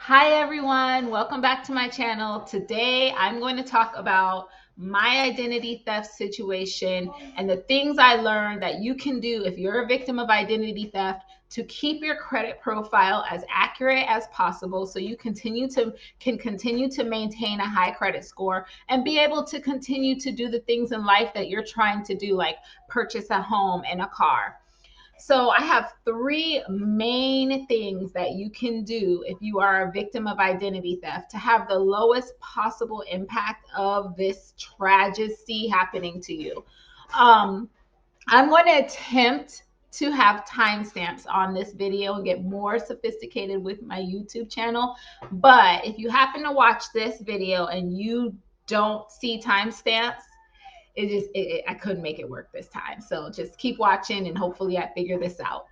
Hi everyone, welcome back to my channel. Today I'm going to talk about my identity theft situation and the things I learned that you can do if you're a victim of identity theft to keep your credit profile as accurate as possible so you can continue to maintain a high credit score and be able to continue to do the things in life that you're trying to do, like purchase a home and a car. So I have three main things that you can do if you are a victim of identity theft to have the lowest possible impact of this tragedy happening to you. Um, I'm going to attempt to have timestamps on this video and get more sophisticated with my YouTube channel. But if you happen to watch this video and you don't see timestamps, I couldn't make it work this time. So just keep watching and hopefully I figure this out.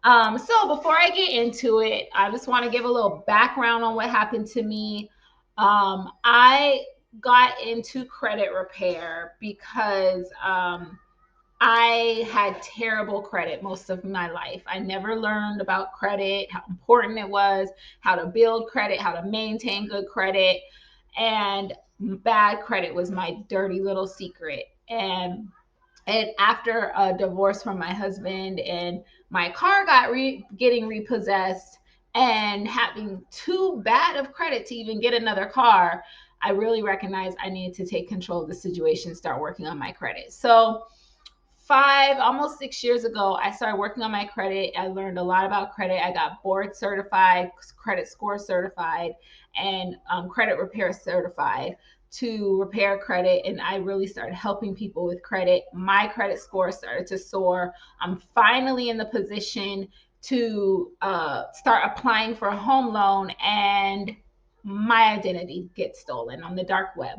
So before I get into it, I just want to give a little background on what happened to me. I got into credit repair because I had terrible credit most of my life. I never learned about credit, how important it was, how to build credit, how to maintain good credit, and bad credit was my dirty little secret. And after a divorce from my husband and my car getting repossessed and having too bad of credit to even get another car, I really recognized I needed to take control of the situation, start working on my credit. So almost 6 years ago, I started working on my credit. I learned a lot about credit. I got board certified, credit score certified, and credit repair certified to repair credit. And I really started helping people with credit. My credit score started to soar. I'm finally in the position to start applying for a home loan, and my identity gets stolen on the dark web.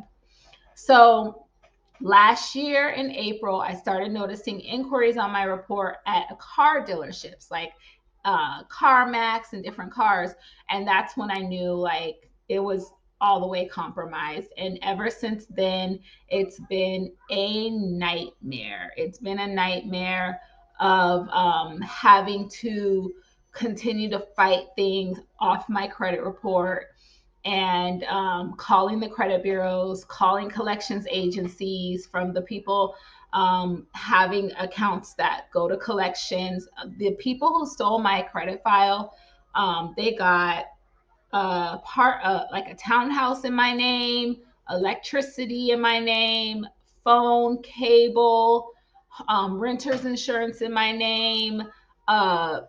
So last year in April, I started noticing inquiries on my report at car dealerships like CarMax and different cars. And that's when I knew like it was all the way compromised. And ever since then, it's been a nightmare. It's been a nightmare of having to continue to fight things off my credit report and calling the credit bureaus, calling collections agencies from the people having accounts that go to collections. The people who stole my credit file, they got like a townhouse in my name, electricity in my name, phone, cable, renter's insurance in my name, uh,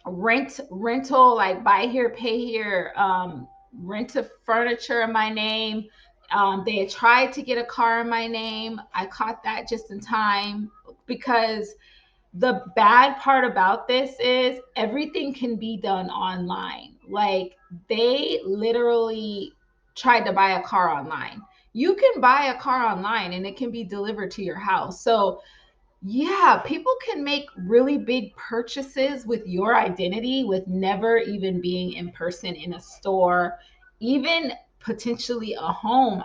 rental, like buy here pay here, rent a furniture in my name. They had tried to get a car in my name. I caught that just in time, because the bad part about this is everything can be done online. Like, they literally tried to buy a car online. You can buy a car online and it can be delivered to your house. So yeah, people can make really big purchases with your identity with never even being in person in a store, even potentially a home.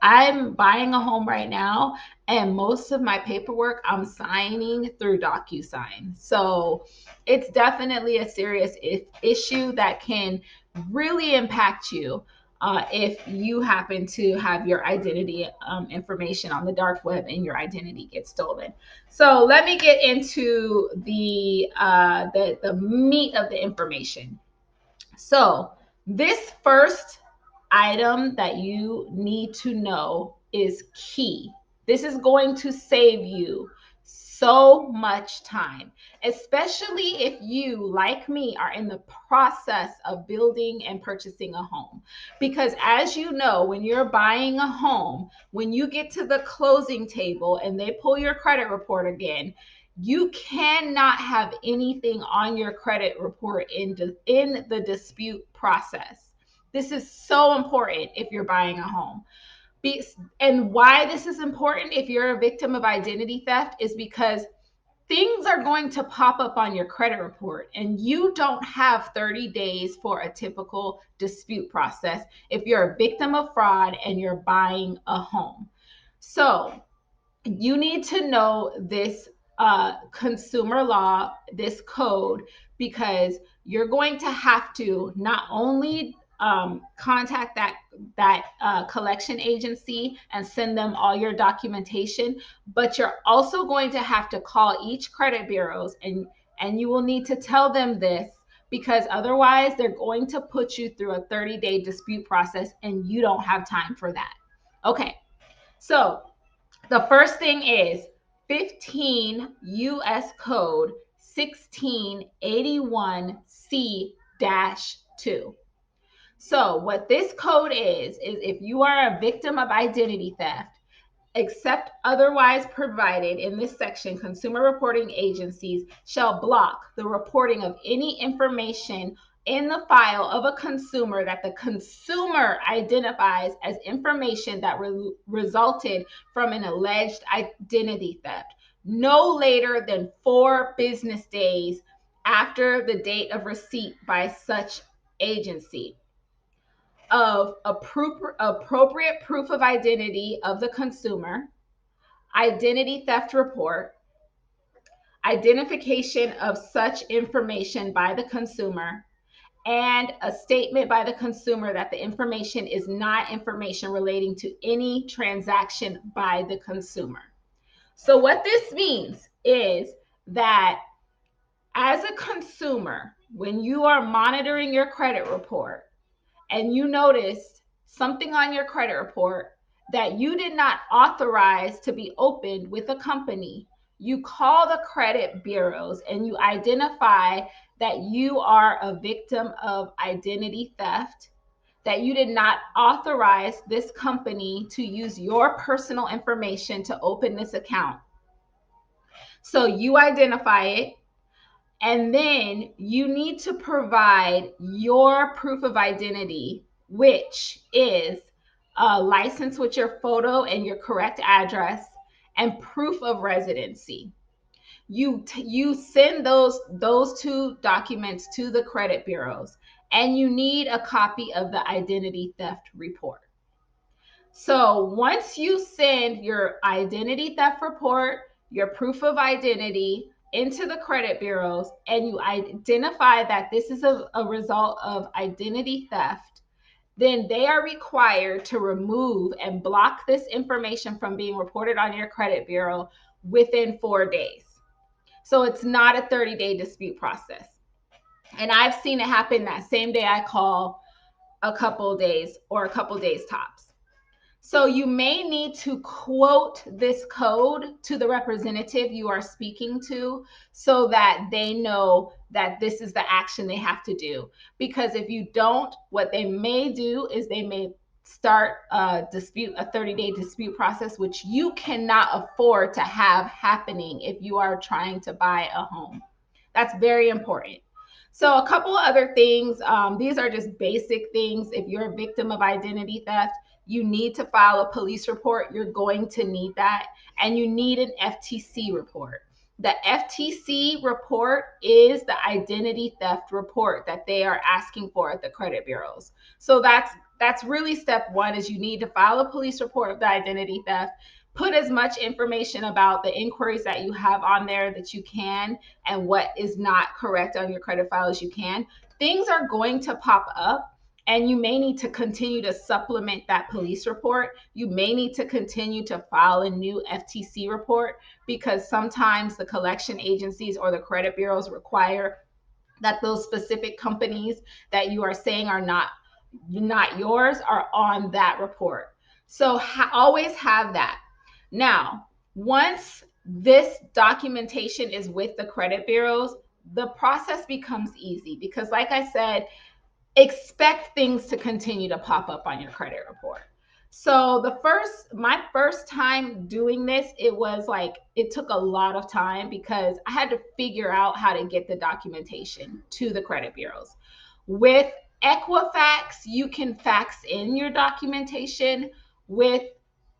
I'm buying a home right now, and most of my paperwork I'm signing through DocuSign. So it's definitely a serious issue that can really impact you if you happen to have your identity information on the dark web and your identity gets stolen. So let me get into the meat of the information. So this first item that you need to know is key. This is going to save you so much time, especially if you, like me, are in the process of building and purchasing a home. Because as you know, when you're buying a home, when you get to the closing table and they pull your credit report again, you cannot have anything on your credit report in the dispute process. This is so important if you're buying a home. And why this is important if you're a victim of identity theft is because things are going to pop up on your credit report, and you don't have 30 days for a typical dispute process if you're a victim of fraud and you're buying a home. So you need to know this consumer law, this code, because you're going to have to not only contact that collection agency and send them all your documentation. But you're also going to have to call each credit bureaus, and you will need to tell them this, because otherwise they're going to put you through a 30-day dispute process, and you don't have time for that. Okay, so the first thing is 15 U.S. Code 1681C-2. So what this code is if you are a victim of identity theft, except otherwise provided in this section, consumer reporting agencies shall block the reporting of any information in the file of a consumer that the consumer identifies as information that resulted from an alleged identity theft, no later than 4 business days after the date of receipt by such agency of appropriate proof of identity of the consumer, identity theft report, identification of such information by the consumer, and a statement by the consumer that the information is not information relating to any transaction by the consumer. So what this means is that as a consumer, when you are monitoring your credit report and you noticed something on your credit report that you did not authorize to be opened with a company, you call the credit bureaus and you identify that you are a victim of identity theft, that you did not authorize this company to use your personal information to open this account. So you identify it, and then you need to provide your proof of identity, which is a license with your photo and your correct address and proof of residency. You send those 2 documents to the credit bureaus, and you need a copy of the identity theft report. So once you send your identity theft report, your proof of identity into the credit bureaus, and you identify that this is a result of identity theft, then they are required to remove and block this information from being reported on your credit bureau within 4 days. So it's not a 30-day dispute process. And I've seen it happen that same day I call, a couple days or a couple days tops. So you may need to quote this code to the representative you are speaking to so that they know that this is the action they have to do. Because if you don't, what they may do is they may start a 30-day dispute process, which you cannot afford to have happening if you are trying to buy a home. That's very important. So a couple of other things, these are just basic things. If you're a victim of identity theft, you need to file a police report. You're going to need that. And you need an FTC report. The FTC report is the identity theft report that they are asking for at the credit bureaus. So that's really step 1, is you need to file a police report of the identity theft. Put as much information about the inquiries that you have on there that you can, and what is not correct on your credit file as you can. Things are going to pop up, and you may need to continue to supplement that police report. You may need to continue to file a new FTC report, because sometimes the collection agencies or the credit bureaus require that those specific companies that you are saying are not yours are on that report. So always have that. Now, once this documentation is with the credit bureaus, the process becomes easy, because like I said, expect things to continue to pop up on your credit report. So my first time doing this, it took a lot of time, because I had to figure out how to get the documentation to the credit bureaus. With Equifax, you can fax in your documentation. With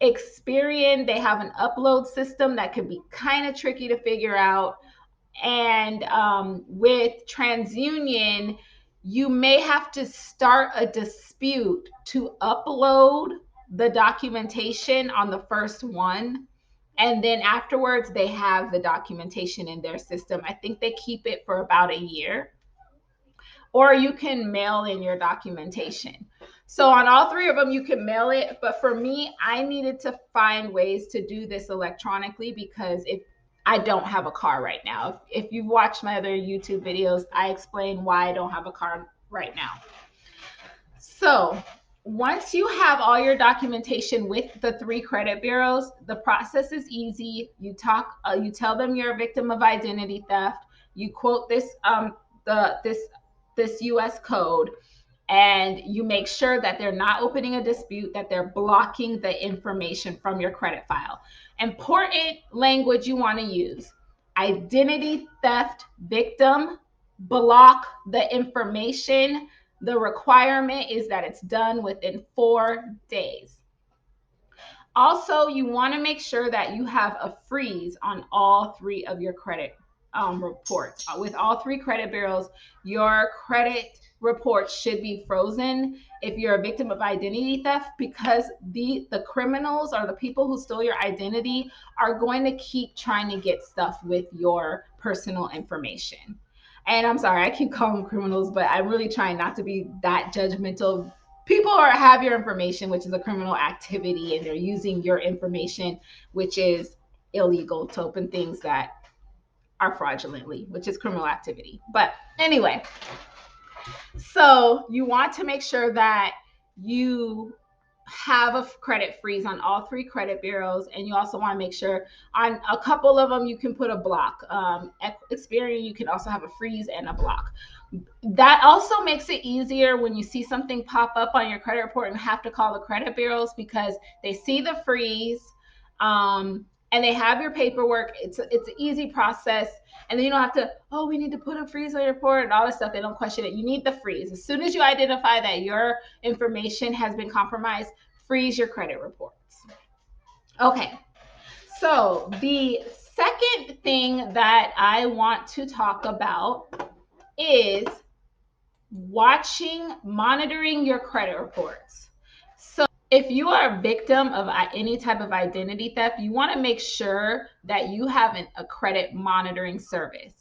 Experian, they have an upload system that can be kind of tricky to figure out. And with TransUnion, you may have to start a dispute to upload the documentation on the first one. And then afterwards, they have the documentation in their system. I think they keep it for about a year. or you can mail in your documentation. So on all three of them, you can mail it. But for me, I needed to find ways to do this electronically because if I don't have a car right now. If you've watched my other YouTube videos, I explain why I don't have a car right now. So once you have all your documentation with the three credit bureaus, the process is easy. You tell them you're a victim of identity theft. You quote this U.S. code, and you make sure that they're not opening a dispute, that they're blocking the information from your credit file. Important language you want to use: identity theft victim, block the information. The requirement is that it's done within 4 days. Also, you want to make sure that you have a freeze on all three of your credit reports. With all three credit bureaus, your credit report should be frozen if you're a victim of identity theft, because the criminals or the people who stole your identity are going to keep trying to get stuff with your personal information. And I'm sorry, I keep calling them criminals, but I'm really trying not to be that judgmental. People have your information, which is a criminal activity, and they're using your information, which is illegal, to open things that are fraudulently, which is criminal activity. But anyway, so you want to make sure that you have a credit freeze on all three credit bureaus, and you also want to make sure on a couple of them you can put a block. Experian, you can also have a freeze and a block. That also makes it easier when you see something pop up on your credit report and have to call the credit bureaus, because they see the freeze, and they have your paperwork. It's an easy process, and then you don't have to, oh, we need to put a freeze on your report and all this stuff. They don't question it. You need the freeze. As soon as you identify that your information has been compromised, freeze your credit reports. Okay, so the second thing that I want to talk about is monitoring your credit reports. So if you are a victim of any type of identity theft, you want to make sure that you have a credit monitoring service.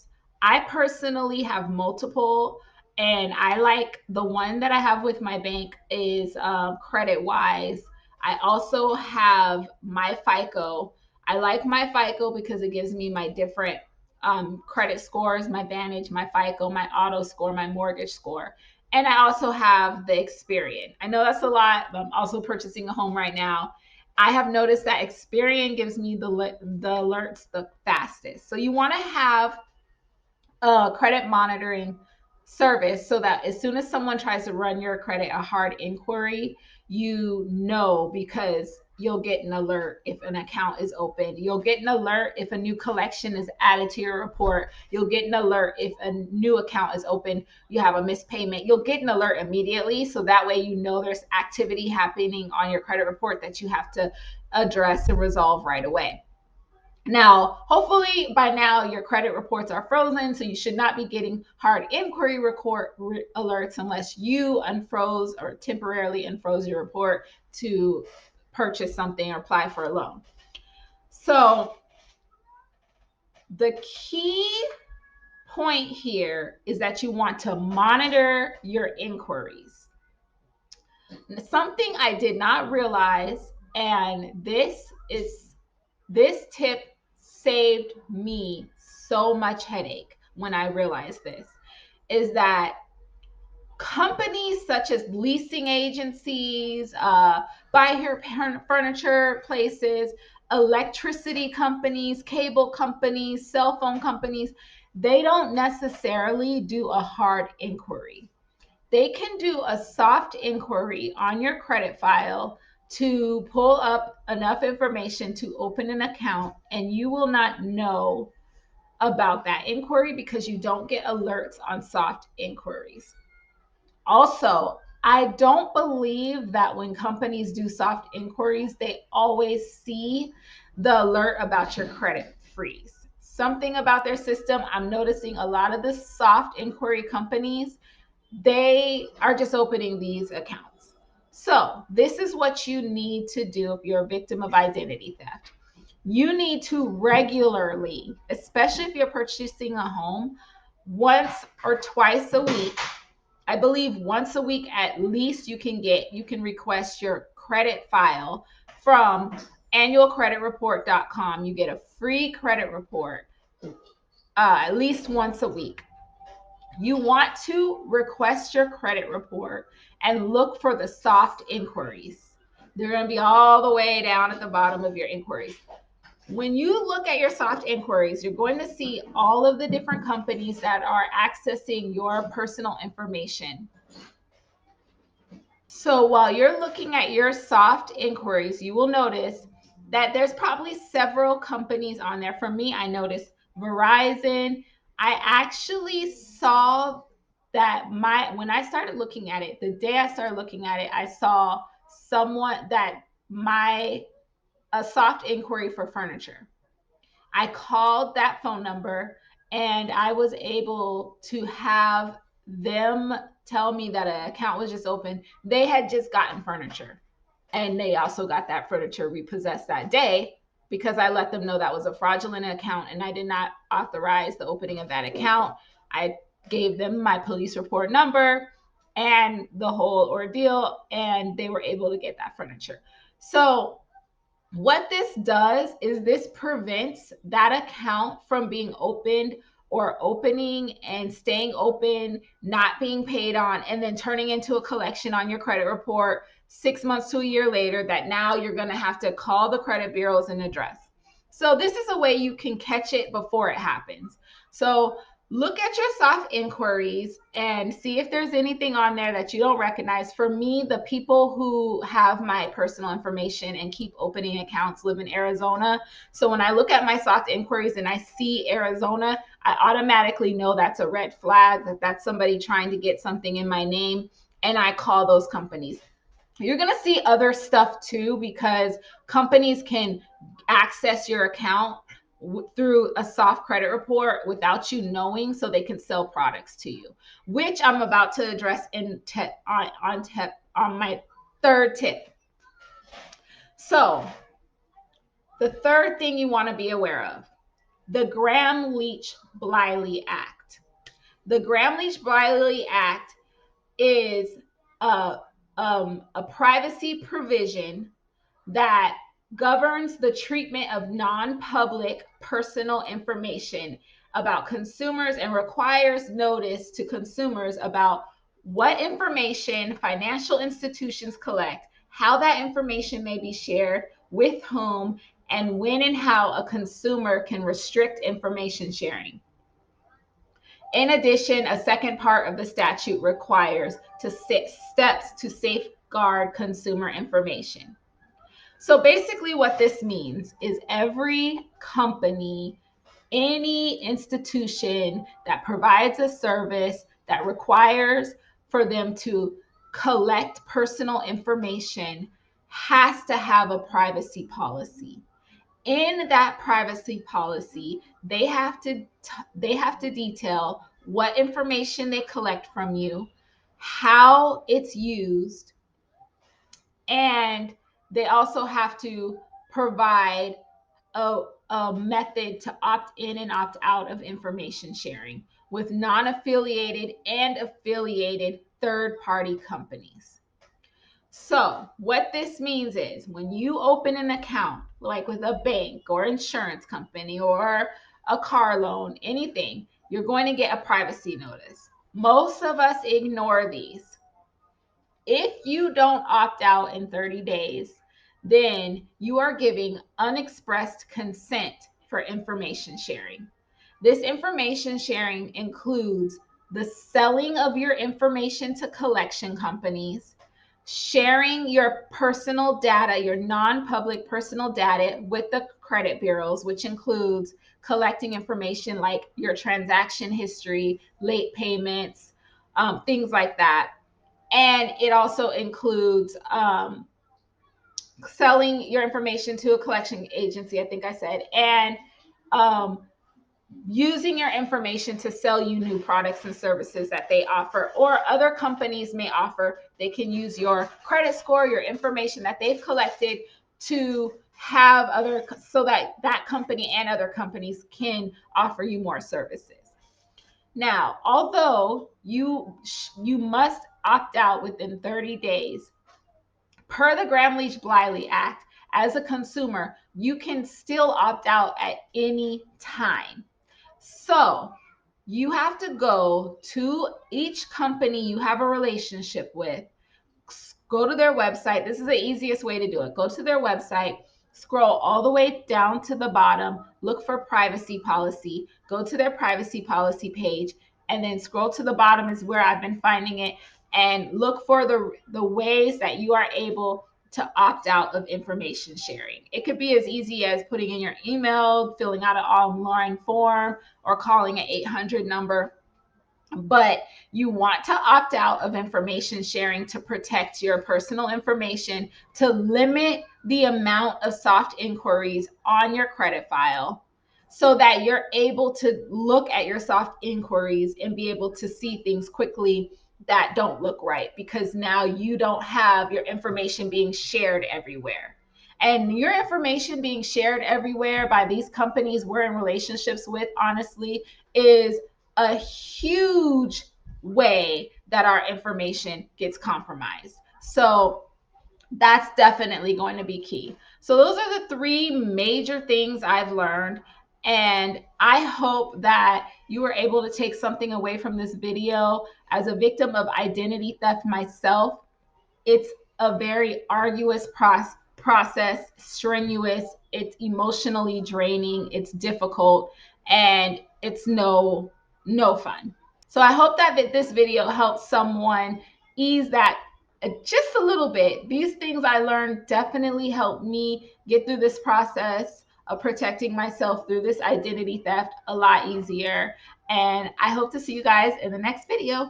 I personally have multiple, and I like the one that I have with my bank is CreditWise. I also have my FICO. I like my FICO because it gives me my different credit scores: my Vantage, my FICO, my auto score, my mortgage score. And I also have the Experian. I know that's a lot, but I'm also purchasing a home right now. I have noticed that Experian gives me the alerts the fastest. So you want to have a credit monitoring service so that as soon as someone tries to run your credit a hard inquiry, you know, because you'll get an alert if an account is open. You'll get an alert if a new collection is added to your report. You'll get an alert if a new account is open, you have a missed payment. You'll get an alert immediately. So that way, you know, there's activity happening on your credit report that you have to address and resolve right away. Now, hopefully by now your credit reports are frozen, so you should not be getting hard inquiry alerts unless you unfroze or temporarily unfroze your report to purchase something or apply for a loan. So the key point here is that you want to monitor your inquiries. Something I did not realize, and this tip saved me so much headache when I realized this, is that companies such as leasing agencies, buy here furniture places, electricity companies, cable companies, cell phone companies, they don't necessarily do a hard inquiry. They can do a soft inquiry on your credit file to pull up enough information to open an account, and you will not know about that inquiry because you don't get alerts on soft inquiries. Also, I don't believe that when companies do soft inquiries, they always see the alert about your credit freeze. Something about their system, I'm noticing a lot of the soft inquiry companies, they are just opening these accounts. So this is what you need to do if you're a victim of identity theft. You need to regularly, especially if you're purchasing a home, once or twice a week, I believe once a week at least you can request your credit file from annualcreditreport.com. You get a free credit report at least once a week. You want to request your credit report and look for the soft inquiries. They're going to be all the way down at the bottom of your inquiries. When you look at your soft inquiries, you're going to see all of the different companies that are accessing your personal information. So while you're looking at your soft inquiries, you will notice that there's probably several companies on there. For me, I noticed Verizon. I actually saw that when I started looking at it, the day I started looking at it, I saw someone that a soft inquiry for furniture. I called that phone number and I was able to have them tell me that an account was just open. They had just gotten furniture and they also got that furniture repossessed that day because I let them know that was a fraudulent account and I did not authorize the opening of that account. I gave them my police report number and the whole ordeal, and they were able to get that furniture. So what this does is this prevents that account from being opened or opening and staying open, not being paid on, and then turning into a collection on your credit report 6 months to a year later that now you're going to have to call the credit bureaus and address. So this is a way you can catch it before it happens. So look at your soft inquiries and see if there's anything on there that you don't recognize. For me, the people who have my personal information and keep opening accounts live in Arizona. So when I look at my soft inquiries and I see Arizona, I automatically know that's a red flag, that that's somebody trying to get something in my name, and I call those companies. You're going to see other stuff too, because companies can access your account through a soft credit report without you knowing, so they can sell products to you, which I'm about to address on my third tip. So the third thing you want to be aware of, the Gramm-Leach-Bliley Act. The Gramm-Leach-Bliley Act is a privacy provision that governs the treatment of non-public personal information about consumers and requires notice to consumers about what information financial institutions collect, how that information may be shared, with whom, and when and how a consumer can restrict information sharing. In addition, a second part of the statute requires steps to safeguard consumer information. So basically what this means is every company, any institution that provides a service that requires for them to collect personal information has to have a privacy policy. In that privacy policy, they have to detail what information they collect from you, how it's used, and they also have to provide a method to opt in and opt out of information sharing with non-affiliated and affiliated third-party companies. So what this means is when you open an account, like with a bank or insurance company or a car loan, anything, you're going to get a privacy notice. Most of us ignore these. If you don't opt out in 30 days, then you are giving unexpressed consent for information sharing. This information sharing includes the selling of your information to collection companies, sharing your personal data, your non-public personal data with the credit bureaus, which includes collecting information like your transaction history, late payments, things like that. And it also includes selling your information to a collection agency, I think I said, and using your information to sell you new products and services that they offer or other companies may offer. They can use your credit score, your information that they've collected to have so that company and other companies can offer you more services. Now, although you must opt out within 30 days, per the Gramm-Leach-Bliley Act, as a consumer, you can still opt out at any time. So you have to go to each company you have a relationship with, go to their website. This is the easiest way to do it. Go to their website, scroll all the way down to the bottom, look for privacy policy, go to their privacy policy page, and then scroll to the bottom is where I've been finding it, and look for the ways that you are able to opt out of information sharing. It could be as easy as putting in your email, filling out an online form, or calling an 800 number. But you want to opt out of information sharing to protect your personal information, to limit the amount of soft inquiries on your credit file, so that you're able to look at your soft inquiries and be able to see things quickly that don't look right, because now you don't have your information being shared everywhere. And your information being shared everywhere by these companies we're in relationships with, honestly, is a huge way that our information gets compromised. So that's definitely going to be key. So those are the three major things I've learned. And I hope that you were able to take something away from this video. As a victim of identity theft myself, it's a very arduous process, strenuous, it's emotionally draining, it's difficult, and it's no fun. So I hope that this video helps someone ease that just a little bit. These things I learned definitely helped me get through this process of protecting myself through this identity theft a lot easier. And I hope to see you guys in the next video.